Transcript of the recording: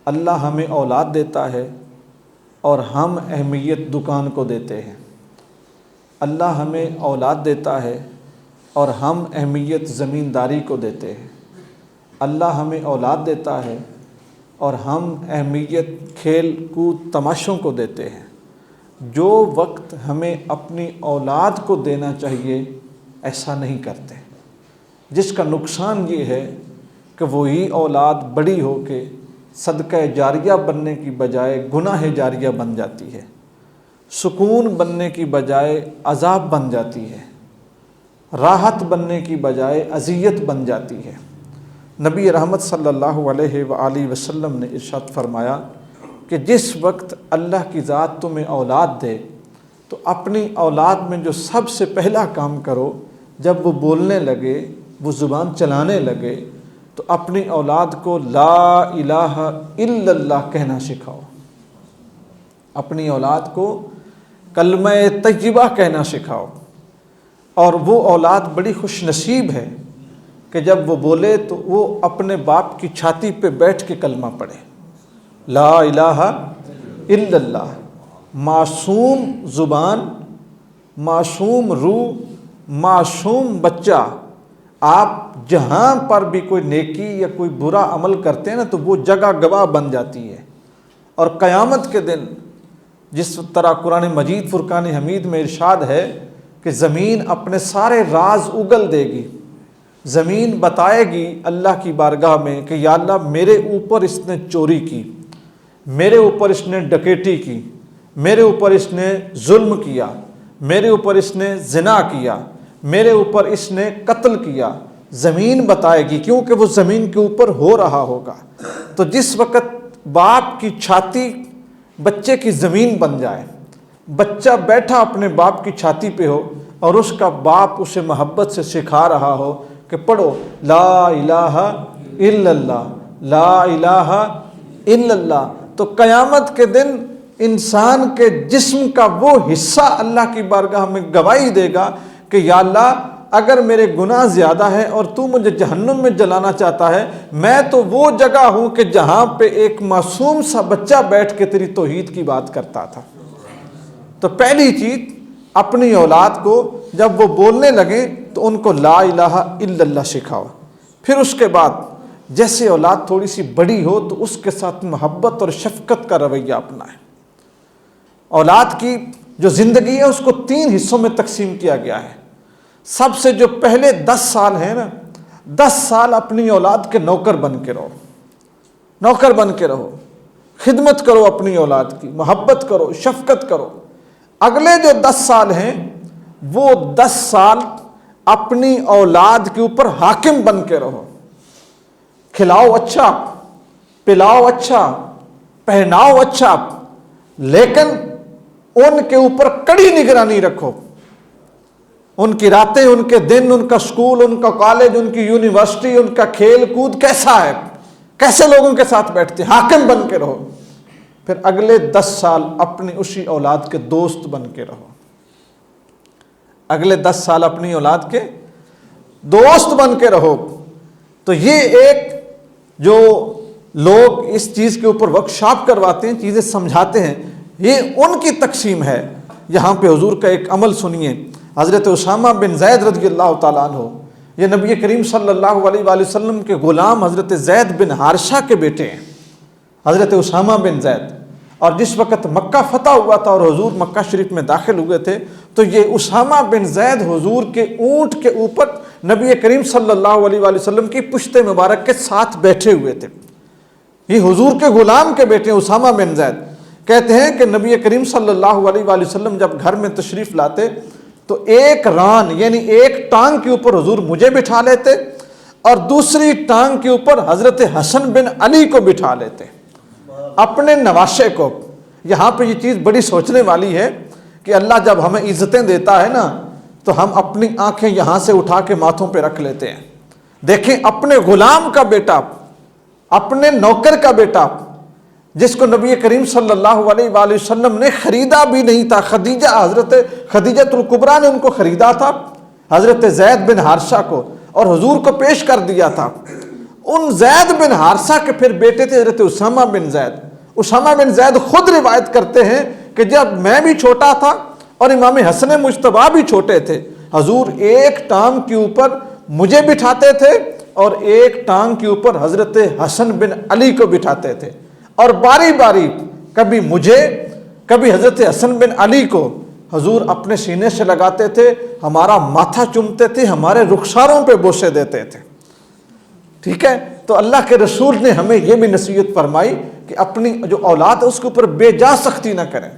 اللہ ہمیں اولاد دیتا ہے اور ہم اہمیت دکان کو دیتے ہیں۔ اللہ ہمیں اولاد دیتا ہے اور ہم اہمیت زمینداری کو دیتے ہیں۔ اللہ ہمیں اولاد دیتا ہے اور ہم اہمیت کھیل کود تماشوں کو دیتے ہیں۔ جو وقت ہمیں اپنی اولاد کو دینا چاہیے ایسا نہیں کرتے، جس کا نقصان یہ ہے کہ وہی اولاد بڑی ہو کے صدقہ جاریہ بننے کی بجائے گناہ جاریہ بن جاتی ہے، سکون بننے کی بجائے عذاب بن جاتی ہے، راحت بننے کی بجائے اذیت بن جاتی ہے۔ نبی رحمت صلی اللہ علیہ وآلہ وسلم نے ارشاد فرمایا کہ جس وقت اللہ کی ذات تمہیں اولاد دے تو اپنی اولاد میں جو سب سے پہلا کام کرو، جب وہ بولنے لگے، وہ زبان چلانے لگے، تو اپنی اولاد کو لا الہ الا اللہ کہنا سکھاؤ۔ اپنی اولاد کو کلمہ طیبہ کہنا سکھاؤ، اور وہ اولاد بڑی خوش نصیب ہے کہ جب وہ بولے تو وہ اپنے باپ کی چھاتی پہ بیٹھ کے کلمہ پڑھے، لا الہ الا اللہ۔ معصوم زبان، معصوم روح، معصوم بچہ، آپ جہاں پر بھی کوئی نیکی یا کوئی برا عمل کرتے ہیں نا تو وہ جگہ گواہ بن جاتی ہے، اور قیامت کے دن جس طرح قرآن مجید فرقان حمید میں ارشاد ہے کہ زمین اپنے سارے راز اگل دے گی، زمین بتائے گی اللہ کی بارگاہ میں کہ یا اللہ میرے اوپر اس نے چوری کی، میرے اوپر اس نے ڈکیٹی کی، میرے اوپر اس نے ظلم کیا، میرے اوپر اس نے زنا کیا، میرے اوپر اس نے قتل کیا۔ زمین بتائے گی، کیونکہ وہ زمین کے اوپر ہو رہا ہوگا۔ تو جس وقت باپ کی چھاتی بچے کی زمین بن جائے، بچہ بیٹھا اپنے باپ کی چھاتی پہ ہو اور اس کا باپ اسے محبت سے سکھا رہا ہو کہ پڑھو لا الہ الا اللہ، لا الہ الا اللہ، تو قیامت کے دن انسان کے جسم کا وہ حصہ اللہ کی بارگاہ میں گواہی دے گا کہ یا اللہ اگر میرے گناہ زیادہ ہے اور تو مجھے جہنم میں جلانا چاہتا ہے، میں تو وہ جگہ ہوں کہ جہاں پہ ایک معصوم سا بچہ بیٹھ کے تیری توحید کی بات کرتا تھا۔ تو پہلی چیز اپنی اولاد کو جب وہ بولنے لگے تو ان کو لا الہ الا اللہ سکھاؤ۔ پھر اس کے بعد جیسے اولاد تھوڑی سی بڑی ہو تو اس کے ساتھ محبت اور شفقت کا رویہ اپنائیں۔ اولاد کی جو زندگی ہے اس کو 3 حصوں میں تقسیم کیا گیا ہے۔ سب سے جو پہلے 10 سال ہیں نا، 10 سال اپنی اولاد کے نوکر بن کے رہو، نوکر بن کے رہو، خدمت کرو اپنی اولاد کی، محبت کرو، شفقت کرو۔ اگلے جو 10 سال ہیں وہ 10 سال اپنی اولاد کے اوپر حاکم بن کے رہو، کھلاؤ اچھا، پلاؤ اچھا، پہناؤ اچھا، لیکن ان کے اوپر کڑی نگرانی رکھو۔ ان کی راتیں، ان کے دن، ان کا سکول، ان کا کالج، ان کی یونیورسٹی، ان کا کھیل کود کیسا ہے، کیسے لوگوں کے ساتھ بیٹھتے ہیں، حاکم بن کے رہو۔ پھر اگلے 10 سال اپنی اسی اولاد کے دوست بن کے رہو، اگلے 10 سال اپنی اولاد کے دوست بن کے رہو۔ تو یہ ایک جو لوگ اس چیز کے اوپر ورکشاپ کرواتے ہیں، چیزیں سمجھاتے ہیں، یہ ان کی تقسیم ہے۔ یہاں پہ حضور کا ایک عمل سنیے۔ حضرت اسامہ بن زید رضی اللہ تعالیٰ عنہ، یہ نبی کریم صلی اللہ علیہ وآلہ وسلم کے غلام حضرت زید بن حارثہ کے بیٹے ہیں، حضرت اسامہ بن زید۔ اور جس وقت مکہ فتح ہوا تھا اور حضور مکہ شریف میں داخل ہوئے تھے تو یہ اسامہ بن زید حضور کے اونٹ کے اوپر نبی کریم صلی اللہ علیہ وآلہ وسلم کی پشت مبارک کے ساتھ بیٹھے ہوئے تھے۔ یہ حضور کے غلام کے بیٹے ہیں اسامہ بن زید۔ کہتے ہیں کہ نبی کریم صلی اللہ علیہ وآلہ وسلم جب گھر میں تشریف لاتے تو ایک ران یعنی ایک ٹانگ کے اوپر حضور مجھے بٹھا لیتے اور دوسری ٹانگ کے اوپر حضرت حسن بن علی کو بٹھا لیتے، اپنے نواشے کو۔ یہاں پہ یہ چیز بڑی سوچنے والی ہے کہ اللہ جب ہمیں عزتیں دیتا ہے نا تو ہم اپنی آنکھیں یہاں سے اٹھا کے ماتھوں پہ رکھ لیتے ہیں۔ دیکھیں اپنے غلام کا بیٹا، اپنے نوکر کا بیٹا، جس کو نبی کریم صلی اللہ علیہ وآلہ وسلم نے خریدا بھی نہیں تھا، حضرت خدیجہ الکبریٰ نے ان کو خریدا تھا، حضرت زید بن حارثہ کو، اور حضور کو پیش کر دیا تھا۔ ان زید بن حارثہ کے پھر بیٹے تھے حضرت اسامہ بن زید. اسامہ بن زید خود روایت کرتے ہیں کہ جب میں بھی چھوٹا تھا اور امام حسن مجتبیٰ بھی چھوٹے تھے، حضور ایک ٹانگ کے اوپر مجھے بٹھاتے تھے اور ایک ٹانگ کے اوپر حضرت حسن بن علی کو بٹھاتے تھے، اور باری باری کبھی مجھے کبھی حضرت حسن بن علی کو حضور اپنے سینے سے لگاتے تھے، ہمارا ماتھا چومتے تھے، ہمارے رخساروں پہ بوسے دیتے تھے. ٹھیک ہے، تو اللہ کے رسول نے ہمیں یہ بھی نصیحت فرمائی کہ اپنی جو اولاد ہے اس کے اوپر بے جا سختی نہ کریں.